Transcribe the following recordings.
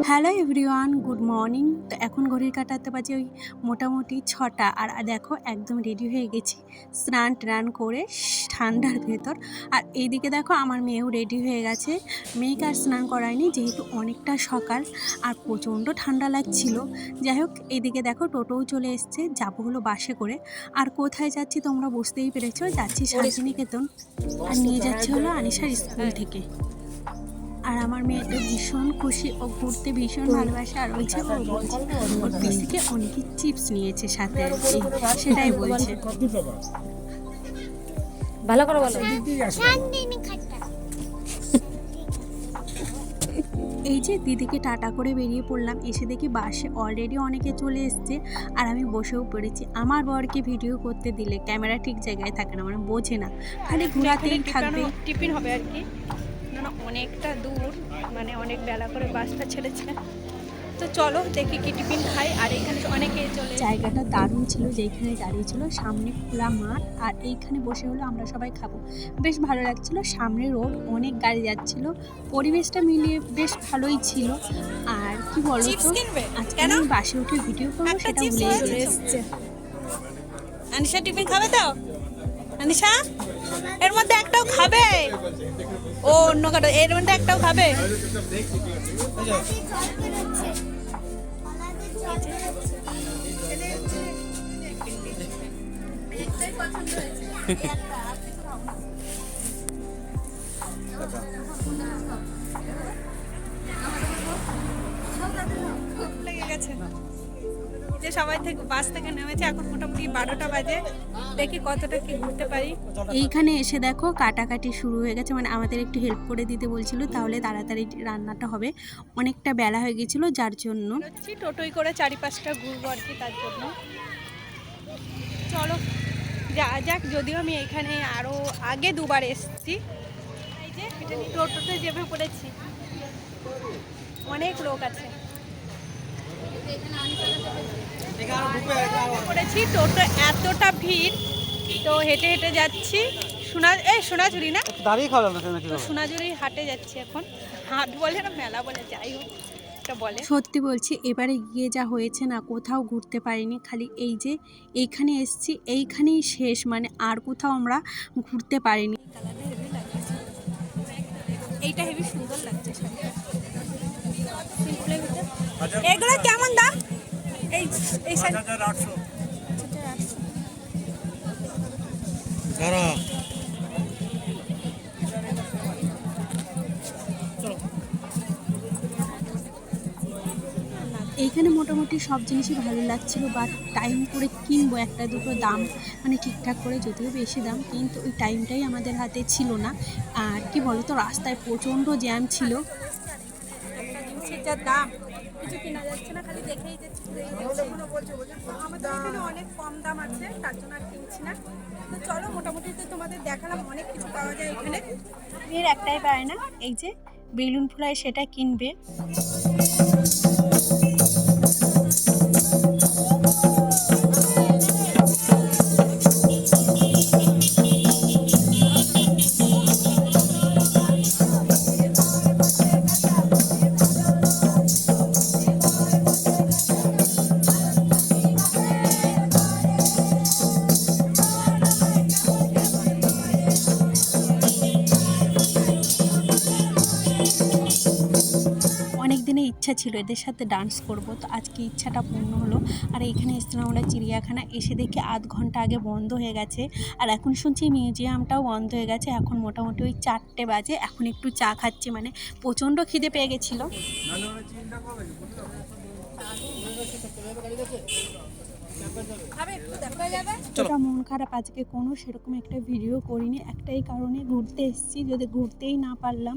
Hello everyone, good morning. তো এখন ঘড়ির কাঁটাতে বাজে ওই মোটামুটি 6টা। আর দেখো একদম রেডি হয়ে গেছি স্নান টান করে ঠান্ডার ভেতর। আর এইদিকে দেখো আমার মেয়েও রেডি হয়ে গেছে। মেয়েকে আর স্নান করায়নি যেহেতু অনেকটা সকাল আর প্রচণ্ড ঠান্ডা লাগছিল। যাই হোক, এইদিকে দেখো টোটোও চলে এসছে, যাবো হলো বাসে করে। আর কোথায় যাচ্ছি তোমরা বুঝতেই পেরেছো, যাচ্ছি শান্তিনিকেতন। আর নিয়ে যাচ্ছি হলো আনিশার স্কুল থেকে। আর আমার মেয়ে তো ভীষণ খুশি, ও ঘুরতে ভীষণ ভালোবাসে। আর ওই যে ওর পিসিকে অনেকে চিপস নিয়েছে সাথে, সেটাই বলছে। ভালো করে বলো। এই যে দিদিকে টাটা করে বেরিয়ে পড়লাম, এসে দেখি বাসে অলরেডি অনেকে চলে এসছে। আর আমি বসেও পড়েছি। আমার বরকে ভিডিও করতে দিলে ক্যামেরা ঠিক জায়গায় থাকে না, মানে বোঝে না, খালি ঘোরাতেই থাকবে। টিফিন হবে আর কি, না অনেকটা দূর, মানে অনেক বেলা করে বাসটা ছেড়েছে। তো চলো দেখি কি টিফিন খাই। আর এখানে অনেকে চলে, জায়গাটা দারুণ ছিল, যেখানে দাঁড়িয়েছিল সামনে খোলা মাঠ, আর এইখানে বসে হলো আমরা সবাই খাবো। বেশ ভালো লাগছিল, সামনে রোড, অনেক গাড়ি যাচ্ছিল, পরিবেশটা মিলিয়ে বেশ ভালোই ছিল। আর কি বলো তো, আজকে আমি বাসে উঠে ভিডিও করবো সেটা ভুলে এসেছে। আনিশা টিফিন খাবে তো? আনিশা এর মধ্যে একটাও খাবে? ও অন্য কাটা, এর মধ্যে একটাও খাবে? লেগে গেছে যে সবাই থেকে বাস থেকে নেমেছে। এখন মোটামুটি 12টা বাজে, দেখি কতটা কি ঘুরতে পারি। এইখানে এসে দেখো কাটাকাটি শুরু হয়ে গেছে, মানে আমাদের একটু হেল্প করে দিতে বলছিল, তাহলে তাড়াতাড়ি রান্নাটা হবে। অনেকটা বেলা হয়ে গেছিলো যার জন্য। টোটোই করে 4-5টা ঘুরবো আর কি, তার জন্য চলো যা যাক। যদিও আমি এখানে আরও আগে দুবার এসেছি। এই যে টোটোতে যেভাবে পড়েছি, অনেক লোক আছে। পড়েছি টোটো, এতটা ভিড়, তো হেঁটে হেঁটে যাচ্ছি। সোনাঝুরি না, দাঁড়িয়ে খাওয়ালাম না তো সোনাঝুরি হাটে যাচ্ছি এখন। হাট বলে না মেলা বলে, যাই হোক এটা বলে। সত্যি বলছি, এবারে গিয়ে যা হয়েছে না, কোথাও ঘুরতে পারিনি, খালি এই যে এইখানে এসছি, এইখানেই শেষ, মানে আর কোথাও আমরা ঘুরতে পারিনি। এইটা হেবি সুন্দর লাগছে। এগুলো কেমন দাম? এই এই এইখানে মোটামুটি সব জিনিসই ভালো লাগছিল, বাট টাইম করে কিনবো একটা দুটো দাম মানে ঠিকঠাক করে, যদিও বেশি দাম, কিন্তু ওই টাইমটাই আমাদের হাতে ছিল না। আর কি বলতো, রাস্তায় প্রচণ্ড জ্যাম ছিল। একটা জিনিসের যা দাম, কিছু কেনা যাচ্ছে না, খালি দেখেই যাচ্ছি। আমাদের এখানে অনেক কম দাম আছে, তার জন্য আর কিনছি না। তো চলো, মোটামুটি তো তোমাদের দেখালাম, অনেক কিছু পাওয়া যায় এখানে। এর একটাই পায় না, এই যে বেলুন ফুলায় সেটা কিনবে। অনেক দিনের ইচ্ছা ছিল এদের সাথে ডান্স করব, তো আজকে ইচ্ছাটা পূর্ণ হলো। আর এইখানে এসেছিলাম আমরা চিড়িয়াখানা, এসে দেখি আধ ঘন্টা আগে বন্ধ হয়ে গেছে। আর এখন শুনছি মিউজিয়ামটাও বন্ধ হয়ে গেছে। এখন মোটামুটি ওই 4টে বাজে, এখন একটু চা খাচ্ছি, মানে প্রচণ্ড খিদে পেয়ে গেছিলো। ওটা মন খারাপ, আজকে কোনো সেরকম একটা ভিডিও করিনি, একটাই কারণে ঘুরতে এসেছি, যদি ঘুরতেই না পারলাম,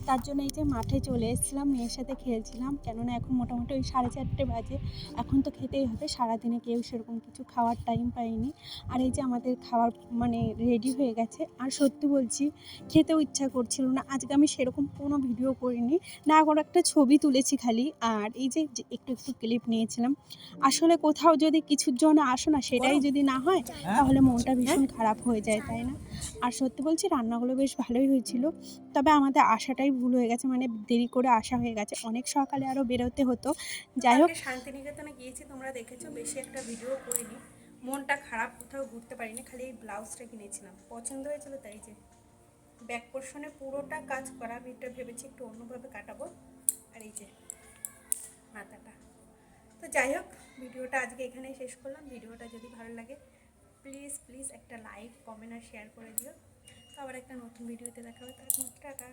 তার জন্য এই যে মাঠে চলে এসেছিলাম, মেয়ের সাথে খেলছিলাম। কেননা এখন মোটামুটি ওই 4:30 বাজে, এখন তো খেতেই হবে, সারাদিনে কেউ সেরকম কিছু খাওয়ার টাইম পাইনি। আর এই যে আমাদের খাওয়ার মানে রেডি হয়ে গেছে। আর সত্যি বলছি, খেতেও ইচ্ছা করছিল না, আজকে আমি সেরকম কোনো ভিডিও করিনি, না কোনো একটা ছবি তুলেছি খালি। আর এই যে একটু একটু ক্লিপ নিয়েছিলাম। আসলে কোথাও যদি কিছু কিছুর জন্য আসো না, সেটাই যদি না হয় তাহলে মনটা ভীষণ খারাপ হয়ে যায়, তাই না? আর সত্যি বলছি রান্নাগুলো বেশ ভালোই হয়েছিল, তবে আমাদের আসাটাই ভুল হয়ে গেছে, মানে দেরি করে আসা হয়ে গেছে, অনেক সকালে আরও বেরোতে হতো। যাই হোক, শান্তিনিকেতনে গিয়েছি, তোমরা দেখেছো, বেশি একটা ভিডিও করিনি, মনটা খারাপ, কোথাও ঘুরতে পারিনি, খালি এই ব্লাউজটা কিনেছিলাম, পছন্দ হয়েছিল তাই। যে ব্যাক পোর্শনে পুরোটা কাজ করা, আমি এটা ভেবেছি একটু অন্যভাবে কাটাবো, আর এই যে মাথাটা। তো যাই হোক, ভিডিওটা আজকে এখানেই শেষ করলাম। ভিডিওটা যদি ভালো লাগে প্লিজ প্লিজ একটা লাইক, কমেন্ট আর শেয়ার করে দিও। তো আবার একটা নতুন ভিডিওতে দেখা হবে, তার টাটা।